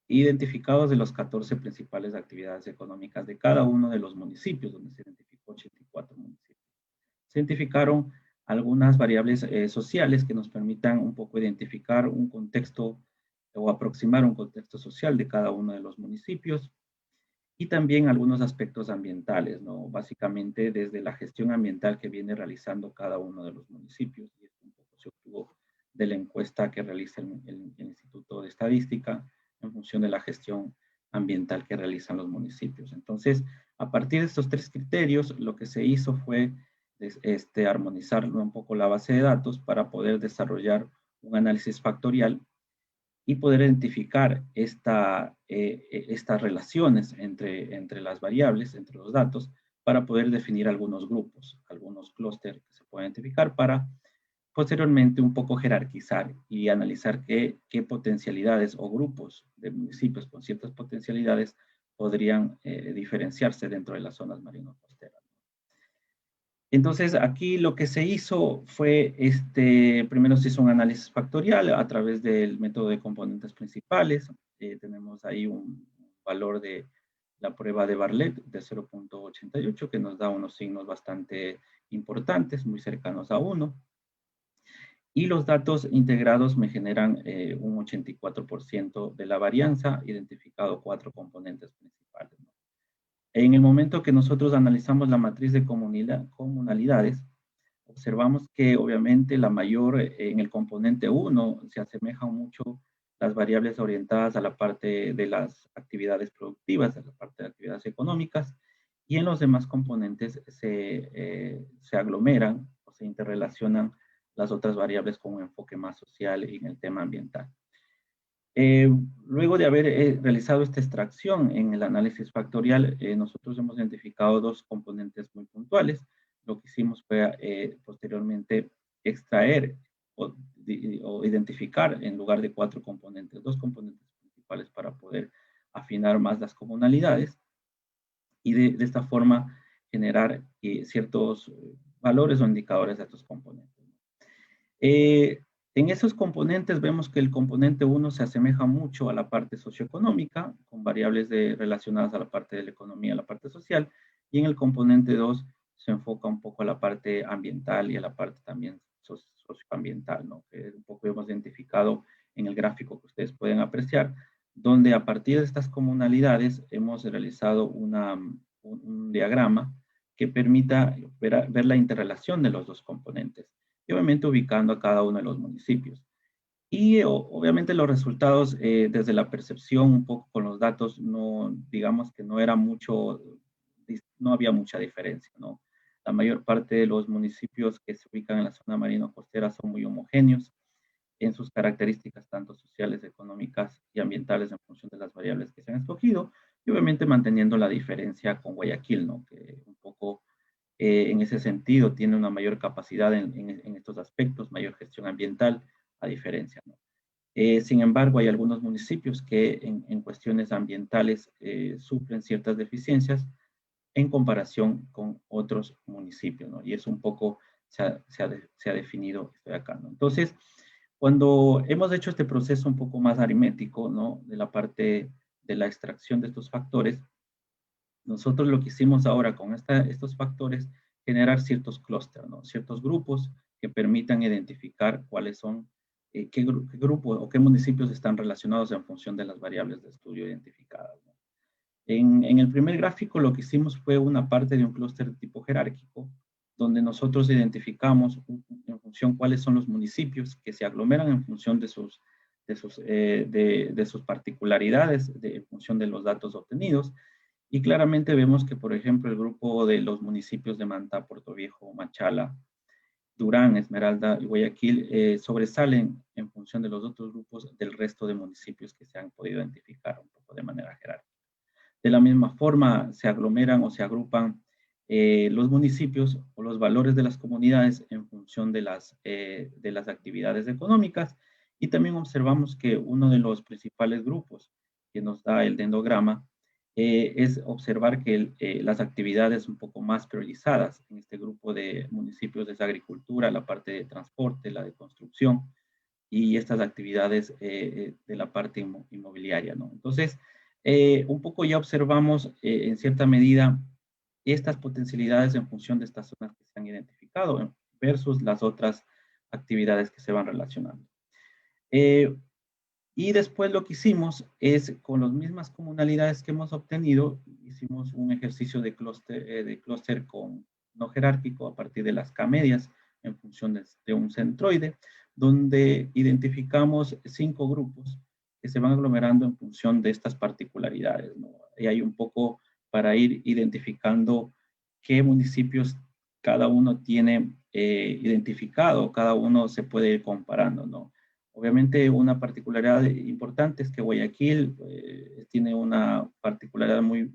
identificados de los 14 principales actividades económicas de cada uno de los municipios, donde se identificó 84 municipios. Se identificaron algunas variables sociales que nos permitan un poco identificar un contexto o aproximar un contexto social de cada uno de los municipios, y también algunos aspectos ambientales, ¿no? Básicamente desde la gestión ambiental que viene realizando cada uno de los municipios, y esto un poco se obtuvo de la encuesta que realiza el Instituto de Estadística en función de la gestión ambiental que realizan los municipios. Entonces, a partir de estos tres criterios, lo que se hizo fue armonizar un poco la base de datos para poder desarrollar un análisis factorial y poder identificar estas relaciones entre las variables, entre los datos, para poder definir algunos grupos, algunos clústeres que se pueden identificar para posteriormente un poco jerarquizar y analizar qué potencialidades o grupos de municipios con ciertas potencialidades podrían diferenciarse dentro de las zonas marino-costeras. Entonces, aquí lo que se hizo fue, primero se hizo un análisis factorial a través del método de componentes principales. Tenemos ahí un valor de la prueba de Bartlett de 0.88, que nos da unos signos bastante importantes, muy cercanos a 1. Y los datos integrados me generan un 84% de la varianza, identificado 4 componentes principales, ¿no? En el momento que nosotros analizamos la matriz de comunalidades, observamos que obviamente la mayor en el componente 1 se asemejan mucho las variables orientadas a la parte de las actividades productivas, a la parte de actividades económicas, y en los demás componentes se aglomeran o se interrelacionan las otras variables con un enfoque más social en el tema ambiental. Luego de haber realizado esta extracción en el análisis factorial, nosotros hemos identificado 2 componentes muy puntuales. Lo que hicimos fue posteriormente extraer o identificar en lugar de 4 componentes, 2 componentes principales para poder afinar más las comunalidades y de esta forma generar ciertos valores o indicadores de estos componentes. En esos componentes vemos que el componente 1 se asemeja mucho a la parte socioeconómica, con variables relacionadas a la parte de la economía, a la parte social, y en el componente 2 se enfoca un poco a la parte ambiental y a la parte también socioambiental, ¿no? Que un poco hemos identificado en el gráfico que ustedes pueden apreciar, donde a partir de estas comunalidades hemos realizado un diagrama que permita ver la interrelación de los 2 componentes, y obviamente ubicando a cada uno de los municipios. Y obviamente los resultados desde la percepción un poco con los datos, no, digamos que no era mucho, no había mucha diferencia, ¿no? La mayor parte de los municipios que se ubican en la zona marino costera son muy homogéneos. en sus características tanto sociales, económicas y ambientales en función de las variables que se han escogido, y obviamente manteniendo la diferencia con Guayaquil, ¿no? Que un poco en ese sentido tiene una mayor capacidad en estos aspectos, mayor gestión ambiental, a diferencia, ¿no? Sin embargo, hay algunos municipios que en cuestiones ambientales sufren ciertas deficiencias en comparación con otros municipios, ¿no? Y eso un poco se ha definido esto de acá, ¿no? Entonces, cuando hemos hecho este proceso un poco más aritmético, ¿no? De la parte de la extracción de estos factores, nosotros lo que hicimos ahora con estos factores, generar ciertos clústeres, ¿no? Ciertos grupos que permitan identificar cuáles son, qué grupos o qué municipios están relacionados en función de las variables de estudio identificadas, ¿no? En el primer gráfico lo que hicimos fue una parte de un clúster de tipo jerárquico, donde nosotros identificamos en función cuáles son los municipios que se aglomeran en función de sus particularidades, en función de los datos obtenidos. Y claramente vemos que, por ejemplo, el grupo de los municipios de Manta, Puerto Viejo, Machala, Durán, Esmeralda y Guayaquil sobresalen en función de los otros grupos del resto de municipios que se han podido identificar un poco de manera jerárquica. De la misma forma, se aglomeran o se agrupan los municipios o los valores de las comunidades en función de las actividades económicas. Y también observamos que uno de los principales grupos que nos da el dendrograma es observar que las actividades un poco más priorizadas en este grupo de municipios es agricultura, la parte de transporte, la de construcción y estas actividades de la parte inmobiliaria, ¿no? Entonces, un poco ya observamos en cierta medida estas potencialidades en función de estas zonas que se han identificado versus las otras actividades que se van relacionando. Y después lo que hicimos es, con las mismas comunalidades que hemos obtenido, hicimos un ejercicio de clúster con no jerárquico a partir de las K-medias en función de un centroide, donde identificamos 5 grupos que se van aglomerando en función de estas particularidades, ¿no? Y hay un poco para ir identificando qué municipios cada uno tiene identificado, cada uno se puede ir comparando, ¿no? Obviamente una particularidad importante es que Guayaquil tiene una particularidad muy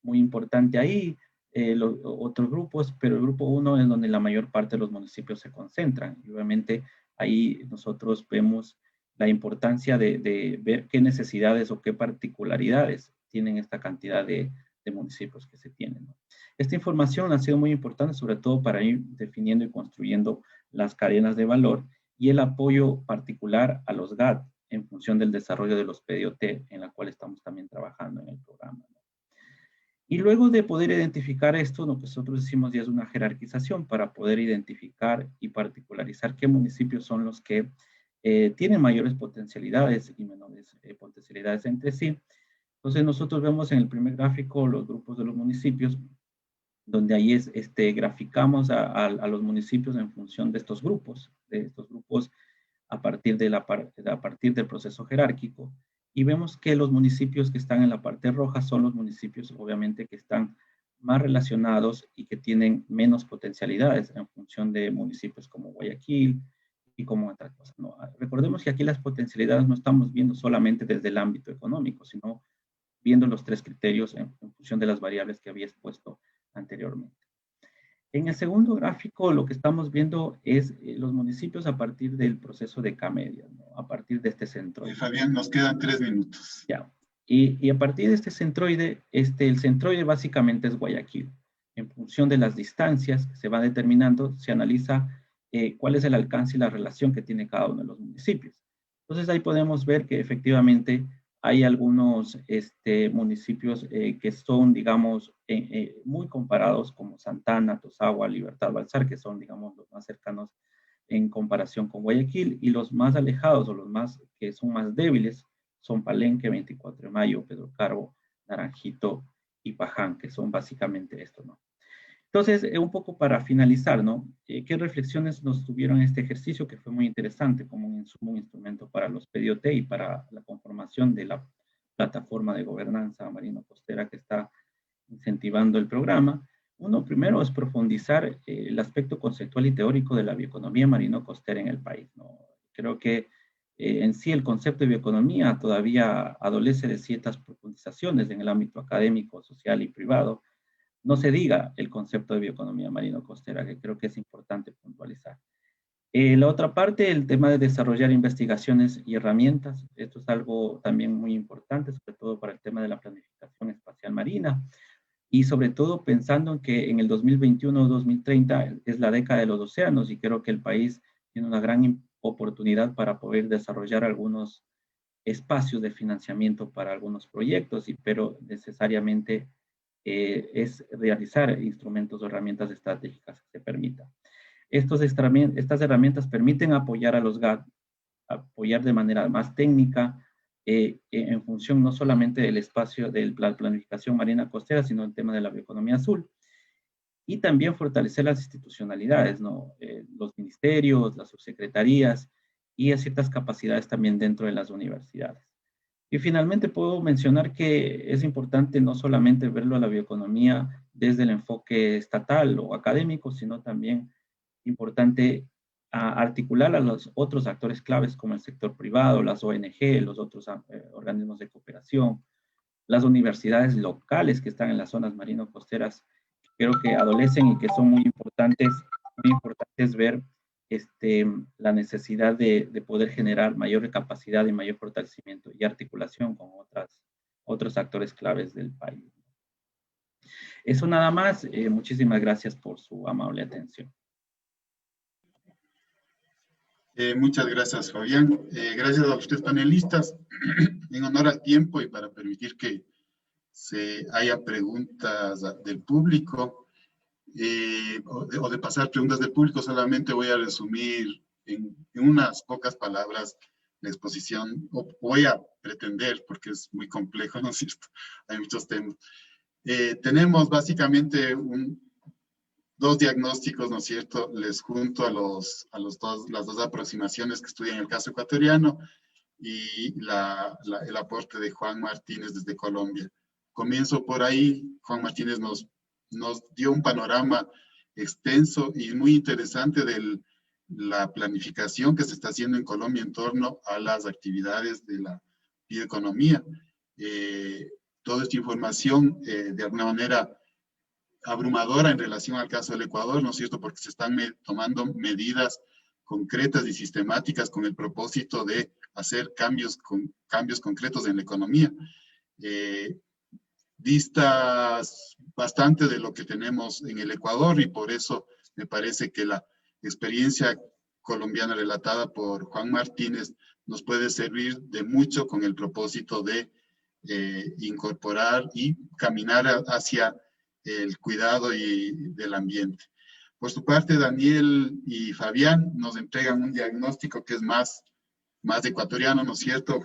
importante ahí, los otros grupos, pero el grupo 1 es donde la mayor parte de los municipios se concentran. Y obviamente ahí nosotros vemos la importancia de ver qué necesidades o qué particularidades tienen esta cantidad de municipios que se tienen, ¿no? Esta información ha sido muy importante, sobre todo para ir definiendo y construyendo las cadenas de valor y el apoyo particular a los GAT en función del desarrollo de los PDOT, en la cual estamos también trabajando en el programa, ¿no? Y luego de poder identificar esto, lo que nosotros decimos ya es una jerarquización para poder identificar y particularizar qué municipios son los que tienen mayores potencialidades y menores potencialidades entre sí. Entonces nosotros vemos en el primer gráfico los grupos de los municipios, donde ahí graficamos a los municipios en función de estos grupos a partir del proceso jerárquico. Y vemos que los municipios que están en la parte roja son los municipios, obviamente, que están más relacionados y que tienen menos potencialidades en función de municipios como Guayaquil y como otras cosas, ¿no? Recordemos que aquí las potencialidades no estamos viendo solamente desde el ámbito económico, sino viendo los 3 criterios en función de las variables que había expuesto anteriormente. En el segundo gráfico lo que estamos viendo es los municipios a partir del proceso de K-media, ¿no? A partir de este centroide. Fabián, nos quedan 3 minutos. Ya. Y a partir de este centroide, el centroide básicamente es Guayaquil. En función de las distancias que se va determinando, se analiza cuál es el alcance y la relación que tiene cada uno de los municipios. Entonces ahí podemos ver que efectivamente hay algunos municipios que son, digamos, muy comparados como Santana, Tozagua, Libertad, Balsar, que son, digamos, los más cercanos en comparación con Guayaquil, y los más alejados o los más que son más débiles son Palenque, 24 de Mayo, Pedro Carbo, Naranjito y Paján, que son básicamente esto, ¿no? Entonces, un poco para finalizar, ¿no? ¿Qué reflexiones nos tuvieron este ejercicio que fue muy interesante como un instrumento para los PDOT y para la conformación de la plataforma de gobernanza marino-costera que está incentivando el programa? Uno, primero, es profundizar el aspecto conceptual y teórico de la bioeconomía marino-costera en el país, ¿no? Creo que en sí el concepto de bioeconomía todavía adolece de ciertas profundizaciones en el ámbito académico, social y privado. No se diga el concepto de bioeconomía marino-costera, que creo que es importante puntualizar. La otra parte, el tema de desarrollar investigaciones y herramientas. Esto es algo también muy importante, sobre todo para el tema de la planificación espacial marina. Y sobre todo pensando en que en el 2021 o 2030 es la década de los océanos y creo que el país tiene una gran oportunidad para poder desarrollar algunos espacios de financiamiento para algunos proyectos, pero necesariamente es realizar instrumentos o herramientas estratégicas que se permitan. Estas herramientas permiten apoyar a los GAT, apoyar de manera más técnica, en función no solamente del espacio de la planificación marina costera, sino el tema de la bioeconomía azul. Y también fortalecer las institucionalidades, ¿no? Los ministerios, las subsecretarías y a ciertas capacidades también dentro de las universidades. Y finalmente puedo mencionar que es importante no solamente verlo a la bioeconomía desde el enfoque estatal o académico, sino también importante articular a los otros actores claves como el sector privado, las ONG, los otros organismos de cooperación, las universidades locales que están en las zonas marino-costeras, creo que adolecen y que son muy importantes ver la necesidad de poder generar mayor capacidad y mayor fortalecimiento y articulación con otros actores claves del país. Eso nada más. Muchísimas gracias por su amable atención. Muchas gracias, Fabián. Gracias a ustedes, panelistas. En honor al tiempo y para permitir que haya preguntas del público, o de pasar preguntas del público, solamente voy a resumir en unas pocas palabras la exposición, o voy a pretender, porque es muy complejo, ¿no es cierto? Hay muchos temas. Tenemos básicamente dos diagnósticos, ¿no es cierto? Les junto las dos aproximaciones que estudian el caso ecuatoriano y el aporte de Juan Martínez desde Colombia. Comienzo por ahí. Juan Martínez nos dio un panorama extenso y muy interesante de la planificación que se está haciendo en Colombia en torno a las actividades de la bioeconomía. Toda esta información, de alguna manera, abrumadora en relación al caso del Ecuador, ¿no es cierto? Porque se están tomando medidas concretas y sistemáticas con el propósito de hacer cambios concretos en la economía. Distas bastante de lo que tenemos en el Ecuador, y por eso me parece que la experiencia colombiana relatada por Juan Martínez nos puede servir de mucho con el propósito de incorporar y caminar hacia el cuidado del ambiente. Por su parte, Daniel y Fabián nos entregan un diagnóstico que es más ecuatoriano, ¿no es cierto?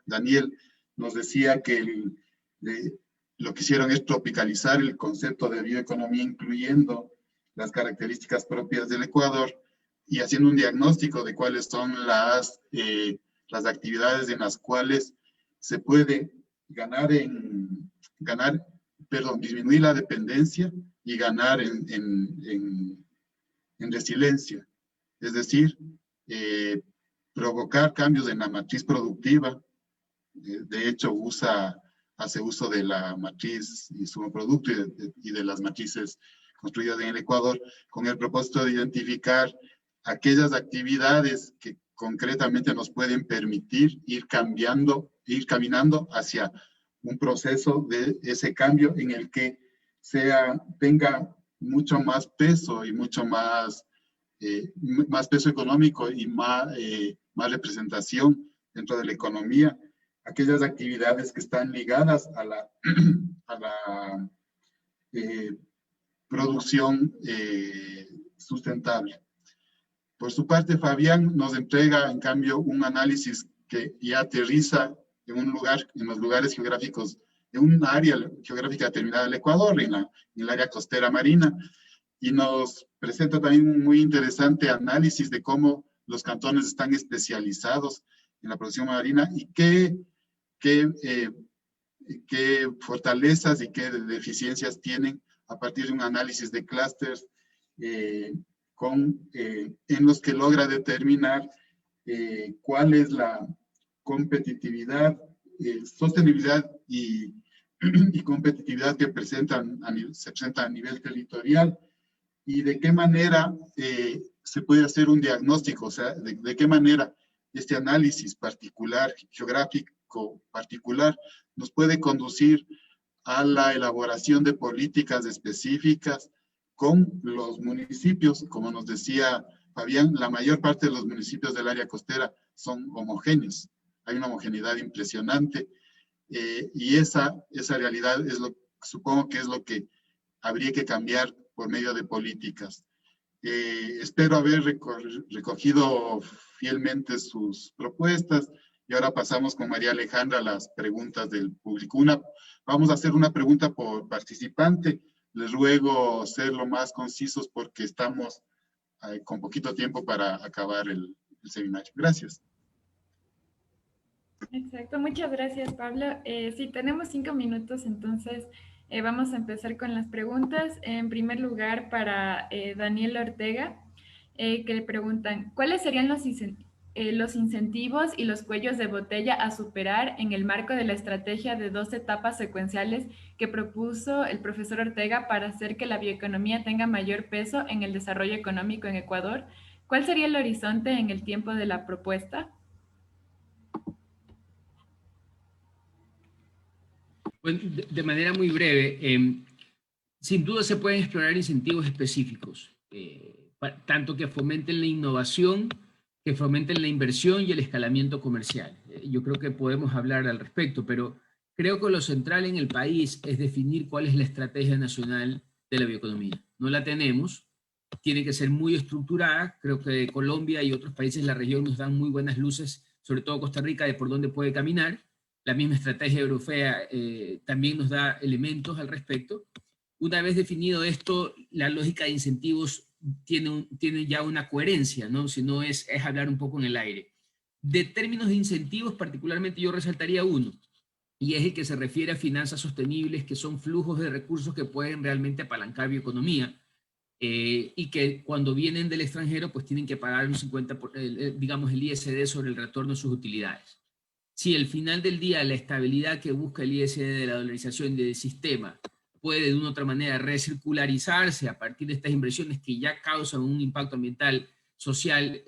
Daniel nos decía que lo que hicieron es tropicalizar el concepto de bioeconomía, incluyendo las características propias del Ecuador y haciendo un diagnóstico de cuáles son las actividades en las cuales se puede disminuir la dependencia y ganar en resiliencia. Es decir, provocar cambios en la matriz productiva. De hecho, hace uso de la matriz insumo producto y de las matrices construidas en el Ecuador, con el propósito de identificar aquellas actividades que concretamente nos pueden permitir ir caminando hacia un proceso de ese cambio en el que tenga mucho más peso y mucho más peso económico y más representación dentro de la economía, aquellas actividades que están ligadas a la producción sustentable. Por su parte, Fabián nos entrega, en cambio, un análisis que ya aterriza en los lugares geográficos, en un área geográfica determinada del Ecuador, en el área costera marina, y nos presenta también un muy interesante análisis de cómo los cantones están especializados en la producción marina y qué qué fortalezas y qué deficiencias tienen a partir de un análisis de clústeres en los que logra determinar cuál es la competitividad, sostenibilidad y competitividad que se presenta a nivel territorial, y de qué manera se puede hacer un diagnóstico, o sea, de qué manera este análisis particular, geográfico particular, nos puede conducir a la elaboración de políticas específicas con los municipios. Como nos decía Fabián, la mayor parte de los municipios del área costera son homogéneos. Hay una homogeneidad impresionante, y esa realidad supongo que es lo que habría que cambiar por medio de políticas. Espero haber recogido fielmente sus propuestas, y ahora pasamos con María Alejandra a las preguntas del público. Vamos a hacer una pregunta por participante. Les ruego ser lo más concisos porque estamos con poquito tiempo para acabar el seminario. Gracias. Exacto, muchas gracias, Pablo. Sí, tenemos 5 minutos, entonces vamos a empezar con las preguntas. En primer lugar, para Daniel Ortega, que le preguntan, ¿cuáles serían los incentivos y los cuellos de botella a superar en el marco de la estrategia de 2 etapas secuenciales que propuso el profesor Ortega para hacer que la bioeconomía tenga mayor peso en el desarrollo económico en Ecuador? ¿Cuál sería el horizonte en el tiempo de la propuesta? Bueno, de manera muy breve, sin duda se pueden explorar incentivos específicos, tanto que fomenten la innovación, que fomenten la inversión y el escalamiento comercial. Yo creo que podemos hablar al respecto, pero creo que lo central en el país es definir cuál es la estrategia nacional de la bioeconomía. No la tenemos, tiene que ser muy estructurada. Creo que Colombia y otros países de la región nos dan muy buenas luces, sobre todo Costa Rica, de por dónde puede caminar. La misma estrategia europea también nos da elementos al respecto. Una vez definido esto, la lógica de incentivos tiene ya una coherencia, ¿no? Si no es hablar un poco en el aire. De términos de incentivos, particularmente yo resaltaría uno, y es el que se refiere a finanzas sostenibles, que son flujos de recursos que pueden realmente apalancar bioeconomía, y que cuando vienen del extranjero, pues tienen que pagar un 50%, digamos, el ISD sobre el retorno de sus utilidades. Si al final del día la estabilidad que busca el ISD de la dolarización del sistema puede de una u otra manera recircularizarse a partir de estas inversiones que ya causan un impacto ambiental, social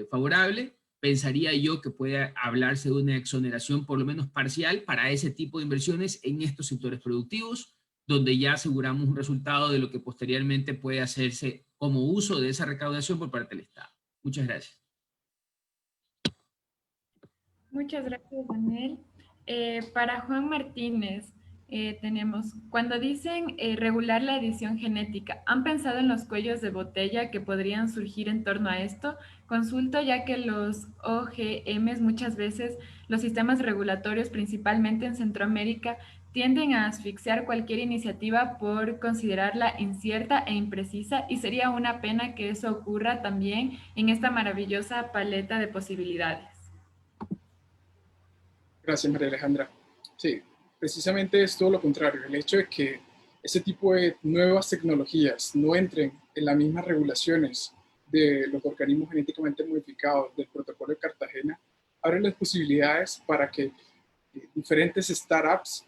favorable, pensaría yo que puede hablarse de una exoneración por lo menos parcial para ese tipo de inversiones en estos sectores productivos, donde ya aseguramos un resultado de lo que posteriormente puede hacerse como uso de esa recaudación por parte del Estado. Muchas gracias. Muchas gracias, Daniel. Para Juan Martínez, tenemos, cuando dicen regular la edición genética, ¿han pensado en los cuellos de botella que podrían surgir en torno a esto? Consulto ya que los OGMs muchas veces, los sistemas regulatorios, principalmente en Centroamérica, tienden a asfixiar cualquier iniciativa por considerarla incierta e imprecisa, y sería una pena que eso ocurra también en esta maravillosa paleta de posibilidades. Gracias, María Alejandra. Sí, precisamente es todo lo contrario. El hecho de que ese tipo de nuevas tecnologías no entren en las mismas regulaciones de los organismos genéticamente modificados del protocolo de Cartagena abre las posibilidades para que diferentes startups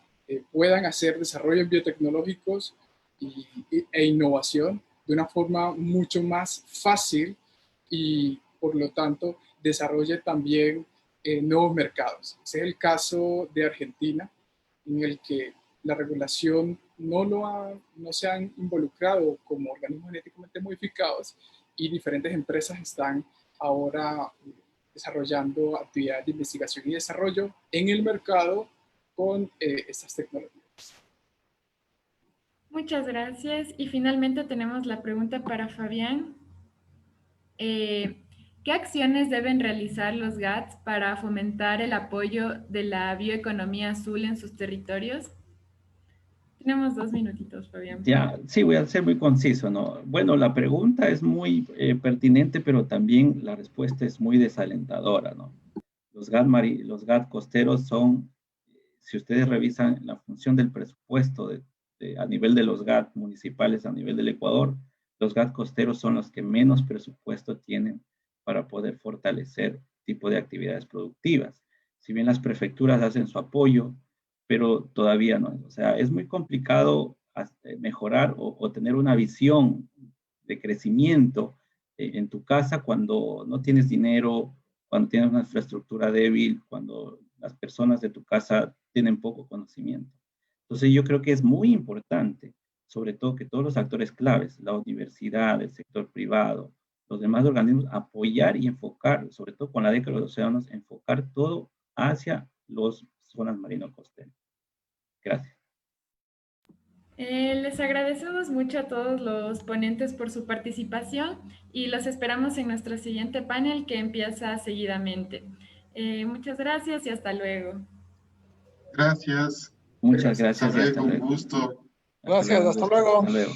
puedan hacer desarrollos biotecnológicos e innovación de una forma mucho más fácil, y por lo tanto desarrolle también nuevos mercados. Ese es el caso de Argentina, en el que la regulación no se han involucrado como organismos genéticamente modificados, y diferentes empresas están ahora desarrollando actividades de investigación y desarrollo en el mercado con estas tecnologías. Muchas gracias. Y finalmente tenemos la pregunta para Fabián. ¿Qué acciones deben realizar los GATS para fomentar el apoyo de la bioeconomía azul en sus territorios? Tenemos 2 minutitos, Fabián. Ya, sí, voy a ser muy conciso, ¿no? Bueno, la pregunta es muy pertinente, pero también la respuesta es muy desalentadora, ¿no? Los GAT costeros son si ustedes revisan la función del presupuesto a nivel de los GAT municipales, a nivel del Ecuador, los GAT costeros son los que menos presupuesto tienen para poder fortalecer tipo de actividades productivas. Si bien las prefecturas hacen su apoyo, pero todavía no. O sea, es muy complicado mejorar o tener una visión de crecimiento en tu casa cuando no tienes dinero, cuando tienes una infraestructura débil, cuando las personas de tu casa tienen poco conocimiento. Entonces yo creo que es muy importante, sobre todo que todos los actores claves, la universidad, el sector privado, los demás organismos, apoyar y enfocar, sobre todo con la década de los océanos, enfocar todo hacia las zonas marino-costeras. Gracias. Les agradecemos mucho a todos los ponentes por su participación y los esperamos en nuestro siguiente panel que empieza seguidamente. Muchas gracias y hasta luego. Gracias. Muchas gracias y hasta Un luego. gusto. Gracias, hasta luego. Hasta luego.